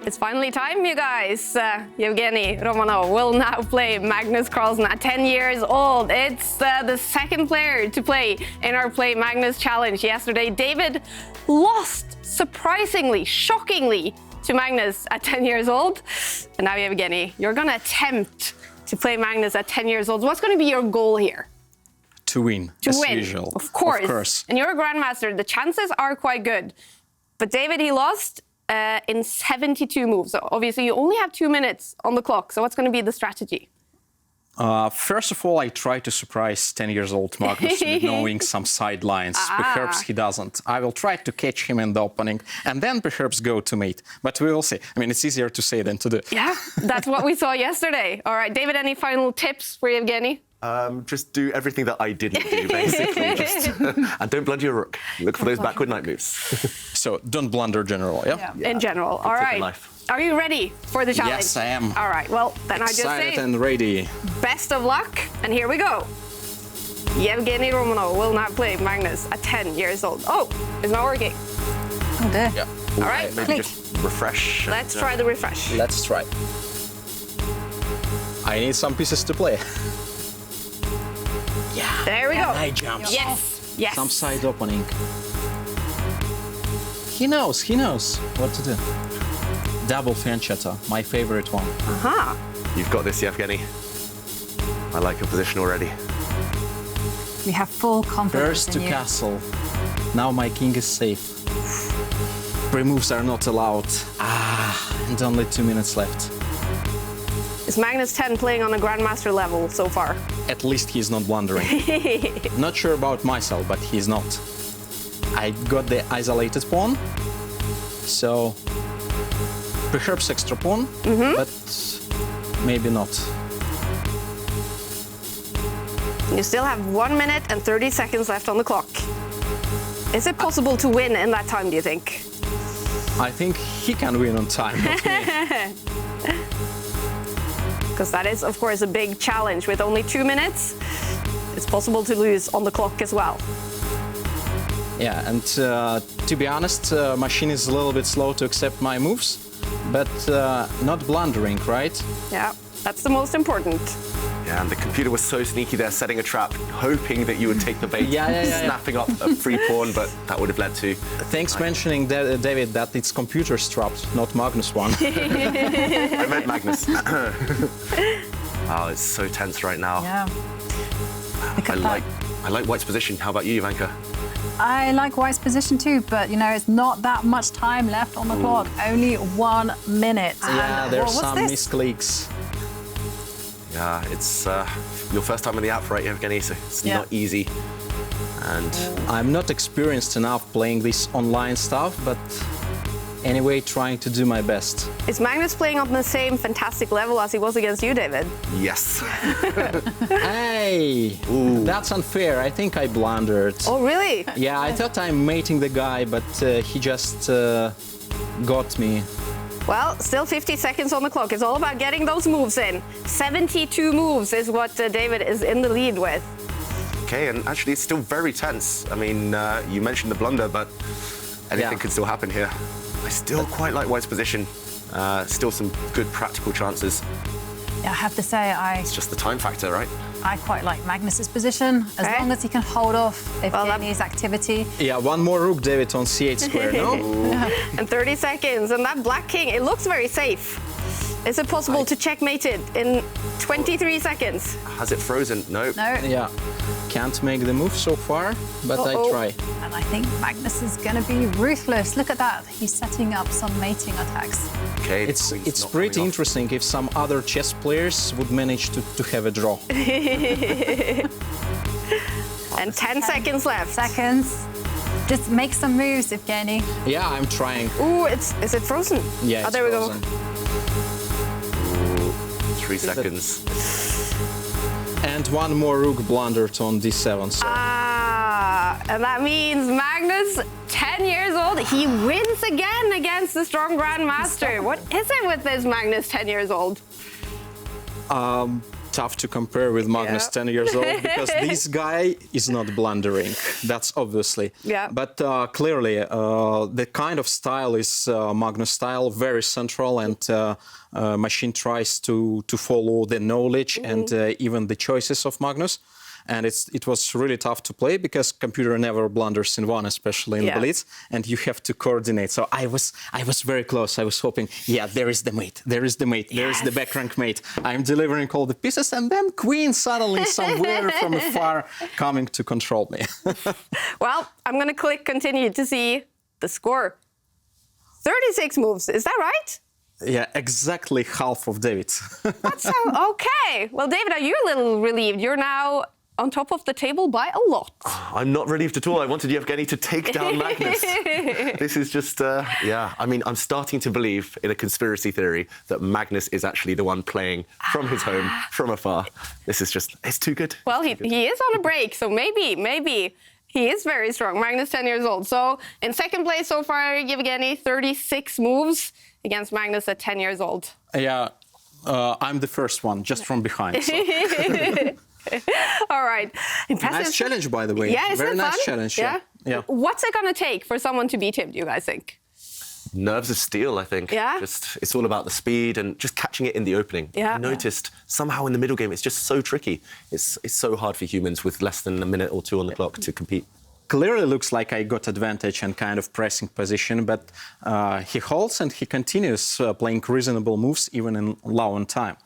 It's finally time, you guys. Evgeny Romanov will now play Magnus Carlsen at 10 years old. It's the second player to play in our Play Magnus challenge. Yesterday, David lost surprisingly, shockingly to Magnus at 10 years old. And now, Evgeny, you're going to attempt to play Magnus at 10 years old. What's going to be your goal here? To win, as usual. Of course. And you're a grandmaster. The chances are quite good. But David, he lost in 72 moves. So obviously you only have 2 minutes on the clock. So what's going to be the strategy? First of all, I try to surprise 10 years old Magnus with knowing some sidelines. Perhaps he doesn't. I will try to catch him in the opening and then perhaps go to mate. But we will see. I mean, it's easier to say than to do. Yeah, that's what we saw yesterday. All right, David, any final tips for Evgeny? Just do everything that I didn't do, basically. And don't blunder your rook. Look for those backward knight moves. So don't blunder general, yeah? In general. All right. Are you ready for the challenge? Yes, I am. All right. Well, then I just say excited and ready. Best of luck. And here we go. Evgeny Romanov will now play Magnus at 10 years old. Oh, it's not working. Oh dear. Yeah. All right. Maybe just refresh. Let's try the refresh. Let's try. I need some pieces to play. Yeah. There we go. High jumps. Yes. Yes. Some side opening. He knows what to do. Double fiancetta, my favorite one. Aha. You've got this, Evgeny. I like your position already. We have full confidence First in to you. castle. Now my king is safe. Pre-moves are not allowed. And only 2 minutes left. Is Magnus 10 playing on a grandmaster level so far? At least he's not blundering. Not sure about myself, but he's not. I got the isolated pawn, so perhaps extra pawn, but maybe not. You still have 1 minute and 30 seconds left on the clock. Is it possible to win in that time, do you think? I think he can win on time, not me. Because that is, of course, a big challenge. With only 2 minutes, it's possible to lose on the clock as well. Yeah, and to be honest, machine is a little bit slow to accept my moves, but not blundering, right? Yeah, that's the most important. Yeah, and the computer was so sneaky there, setting a trap, hoping that you would take the bait, snapping up a free pawn, but that would have led to... Thanks mentioning, David, that it's computer's trapped, not Magnus one. I meant Magnus. Oh, it's so tense right now. Yeah. Look at that. I like White's position. How about you, Jovanka? I like White's position too, but you know, it's not that much time left on the clock. Only 1 minute. Yeah, And, there's what's some this? misclicks. Yeah, it's your first time in the app, right, Evgeny? So it's not easy. And I'm not experienced enough playing this online stuff, but anyway, trying to do my best. Is Magnus playing on the same fantastic level as he was against you, David? yes. Hey, that's unfair. I think I blundered. Oh, really? Yeah, I thought I'm mating the guy, but he just got me. Well, still 50 seconds on the clock. It's all about getting those moves in. 72 moves is what David is in the lead with. Okay, and actually it's still very tense. I mean, you mentioned the blunder, but anything can still happen here. I still quite like White's position. Still some good practical chances. Yeah, I have to say, It's just the time factor, right? I quite like Magnus's position, as long as he can hold off Evgeny's activity. Yeah, one more rook, David, on c8 square, no? And 30 seconds, and that black king, it looks very safe. Is it possible to checkmate it in 23 seconds? Has it frozen? No. No. Yeah, can't make the move so far, but I try. And I think Magnus is going to be ruthless. Look at that. He's setting up some mating attacks. Okay, It's pretty interesting if some other chess players would manage to have a draw. And 10 seconds left. Seconds. Just make some moves, Evgeny. Yeah, I'm trying. Ooh, is it frozen? Yeah, oh, there we frozen. go. 3 seconds. And one more rook blundered on d7. So. And that means Magnus, 10 years old, he wins again against the strong grandmaster. What is it with this Magnus, 10 years old? tough to compare with Magnus, 10 years old, because this guy is not blundering. That's obviously. Yeah. But clearly, the kind of style is Magnus style, very central, and machine tries to follow the knowledge and even the choices of Magnus. And it was really tough to play because computer never blunders in one, especially in Blitz, and you have to coordinate. So I was very close. I was hoping, there is the mate, there is the mate, there is the back rank mate. I'm delivering all the pieces, and then Queen suddenly somewhere from afar coming to control me. Well, I'm going to click continue to see the score. 36 moves, is that right? Yeah, exactly half of David. That's okay. Well, David, are you a little relieved? You're now on top of the table by a lot. I'm not relieved at all. I wanted Evgeny to take down Magnus. This is just, I mean, I'm starting to believe in a conspiracy theory that Magnus is actually the one playing from his home, from afar. This is just, it's too good. Well, he is on a break, so maybe he is very strong. Magnus, 10 years old. So in second place so far, Evgeny, 36 moves against Magnus at 10 years old. Yeah, I'm the first one, just from behind. So. All right. Impressive. Nice challenge, by the way. Yeah, isn't very it nice fun? challenge. Yeah. What's it going to take for someone to beat him, do you guys think? Nerves of steel, I think. Yeah? It's all about the speed and just catching it in the opening. Yeah. I noticed somehow in the middle game, it's just so tricky. It's so hard for humans with less than a minute or two on the clock to compete. Clearly looks like I got advantage and kind of pressing position, but he holds and he continues playing reasonable moves even in low on time.